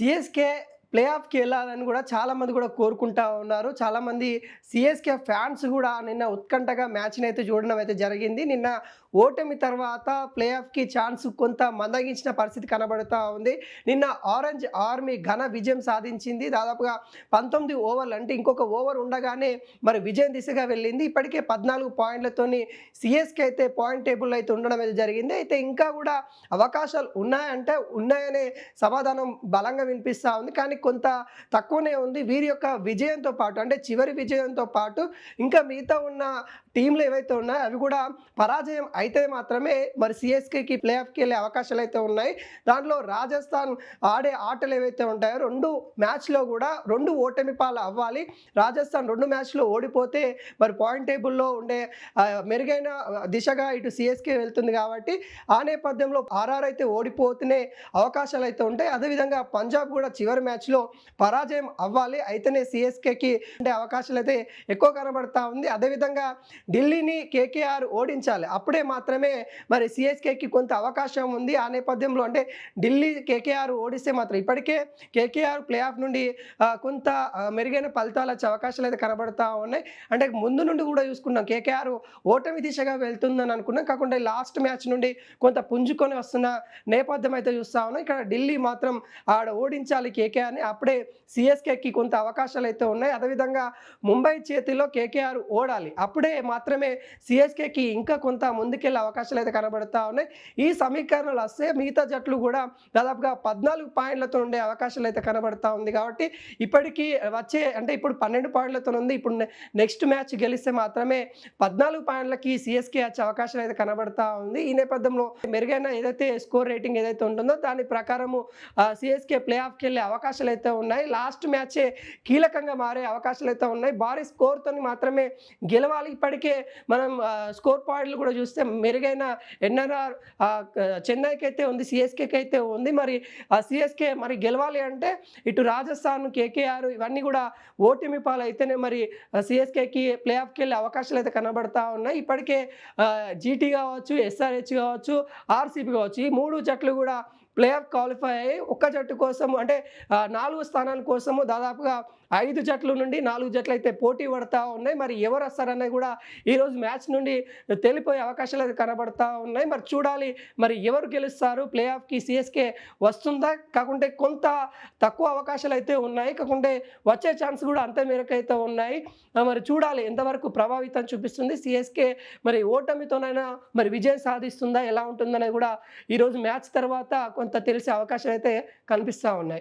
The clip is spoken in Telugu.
సీఎస్‌కే ప్లే ఆఫ్‌కి ఎళ్ళాలని గూడా చాలామంది గూడా కోరుకుంటా ఉన్నారు. చాలామంది సీఎస్‌కే ఫ్యాన్స్ గూడా నిన్న ఉత్కంఠగా మ్యాచ్‌నైతే చూడడం అయితే జరిగింది. నిన్న ఓటమి తర్వాత ప్లే ఆఫ్‌కి ఛాన్స్ కొంత మందగించిన పరిస్థితి కనబడుతా ఉంది. నిన్న ఆరెంజ్ ఆర్మీ ఘన విజయం సాధించింది. దాదాపుగా 19 ఓవర్లు అంటే ఇంకొక ఓవర్ ఉండగానే మరి విజయం దిశగా వెళ్ళింది. ఇప్పటికే 14 పాయింట్లతోని సీఎస్‌కే అయితే పాయింట్ టేబుల్‌లో అయితే ఉండడం అయితే జరిగింది. అయితే ఇంకా గూడా అవకాశాలు ఉన్నాయంటే ఉన్నాయనే సమాధానం బలంగా వినిపిస్తా ఉంది. కానీ కొంత తక్కువనే ఉంది. వీరి యొక్క విజయంతో పాటు అంటే చివరి విజయంతో పాటు ఇంకా మిగతా ఉన్న టీమ్‌లు ఏవైతే ఉన్నాయో అవి కూడా పరాజయం అయితే మాత్రమే మరి సీఎస్‌కేకి ప్లే ఆఫ్‌కెళ్ళే అవకాశాలైతే ఉన్నాయి. దాంట్లో రాజస్థాన్ ఆడే ఆటలు ఏవైతే ఉంటాయో 2 మ్యాచ్‌లో గూడా 2 ఓటమి పాలు అవ్వాలి. రాజస్థాన్ 2 మ్యాచ్‌లో ఓడిపోతే మరి పాయింట్ టేబుల్‌లో ఉండే మెరుగైన దిశగా ఇటు సీఎస్‌కే వెళ్తుంది కాబట్టి ఆ నేపథ్యంలో ఆర్ఆర్ అయితే ఓడిపోతేనే అవకాశాలైతే ఉంటాయి. అదేవిధంగా పంజాబ్ గూడా చివరి మ్యాచ్‌లో పరాజయం అవ్వాలి. అయితేనే సీఎస్‌కేకి ఉండే అవకాశాలైతే ఎక్కువ కనబడతా ఉంది. అదేవిధంగా ఢిల్లీని కేకేఆర్ ఓడించాలి. అప్పుడే మాత్రమే మరి సీఎస్‌కేకి కొంత అవకాశం ఉంది. ఆ నేపథ్యంలో అంటే ఢిల్లీ కేకేఆర్ ఓడిస్తే మాత్రం ఇప్పటికే కేకేఆర్ ప్లే ఆఫ్ నుండి కొంత మెరుగైన ఫలితాలొచ్చే అవకాశాలైతే కనబడతా ఉన్నాయి. అంటే ముందు నుండి గూడా చూసుకున్నాం కేకేఆర్ ఓటమి దిశగా వెళ్తుందని అనుకున్నాం. కాకుండా లాస్ట్ మ్యాచ్ నుండి కొంత పుంజుకొని వస్తున్న నేపథ్యం అయితే చూస్తా ఉన్నాం. ఇక్కడ ఢిల్లీ మాత్రం ఆడ ఓడించాలి కేకేఆర్‌ని. అప్పుడే సీఎస్‌కేకి కొంత అవకాశాలైతే ఉన్నాయి. అదేవిధంగా ముంబై చేతిలో కేకేఆర్ ఓడాలి. అప్పుడే మాత్రమే సీఎస్‌కేకి ఇంకా కొంత ముందుకెళ్ళే అవకాశాలైతే కనబడతా ఉన్నాయి. ఈ సమీకరణలు వస్తే మిగతా జట్లు గూడా దాదాపుగా 14 పాయింట్లతో ఉండే అవకాశాలైతే కనబడతా ఉంది కాబట్టి ఇప్పటికి వచ్చే అంటే ఇప్పుడు 12 పాయింట్లతోనుంది. ఇప్పుడు నెక్స్ట్ మ్యాచ్ గెలిస్తే మాత్రమే 14 పాయింట్లకి సీఎస్‌కే వచ్చే అవకాశాలైతే కనబడతా ఉంది. ఈ నేపథ్యంలో మెరుగైన ఏదైతే స్కోర్ రేటింగ్ ఏదైతే ఉంటుందో దాని ప్రకారము సీఎస్‌కే ప్లే ఆఫ్‌కెళ్ళే అవకాశాలైతే ఉన్నాయి. లాస్ట్ మ్యాచే కీలకంగా మారే అవకాశాలైతే ఉన్నాయి. భారీ స్కోర్‌తోని మాత్రమే గెలవాలి. ఇప్పటికే మనం స్కోర్ పాయింట్లు కూడా చూస్తే మెరుగైన ఎన్ఆర్ఆర్ చెన్నైకైతే ఉంది, సీఎస్‌కేకైతే ఉంది. మరి సీఎస్‌కే మరి గెలవాలి అంటే ఇటు రాజస్థాన్, కేకేఆర్ ఇవన్నీ కూడా ఓటమి పాలైతేనే మరి సీఎస్‌కేకి ప్లే ఆఫ్‌కెళ్ళే అవకాశాలైతే కనబడతా ఉన్నాయి. ఇప్పటికే జీటీ కావచ్చు, ఎస్ఆర్‌హెచ్ కావచ్చు, ఆర్‌సీబీ కావచ్చు ఈ 3 జట్లు కూడా ప్లే ఆఫ్ క్వాలిఫై అయ్యి ఒక్క జట్టు కోసము అంటే 4 స్థానాల కోసము దాదాపుగా 5 జట్ల నుండి 4 జట్లయితే పోటీ పడతా ఉన్నాయి. మరి ఎవరు వస్తారనేది కూడా ఈరోజు మ్యాచ్ నుండి తేలిపోయే అవకాశాలు అయితే కనబడతా ఉన్నాయి. మరి చూడాలి మరి ఎవరు గెలుస్తారు? ప్లే ఆఫ్‌కి సీఎస్‌కే వస్తుందా? కాకుంటే కొంత తక్కువ అవకాశాలు అయితే ఉన్నాయి. కాకుంటే వచ్చే ఛాన్స్ కూడా అంతే మేరకైతే ఉన్నాయి. మరి చూడాలి ఎంతవరకు ప్రభావితం చూపిస్తుంది సీఎస్‌కే మరి ఓటమితోనైనా మరి విజయం సాధిస్తుందా? ఎలా ఉంటుందనేది కూడా ఈరోజు మ్యాచ్ తర్వాత కొంత తెలిసే అవకాశాలైతే కనిపిస్తా ఉన్నాయి.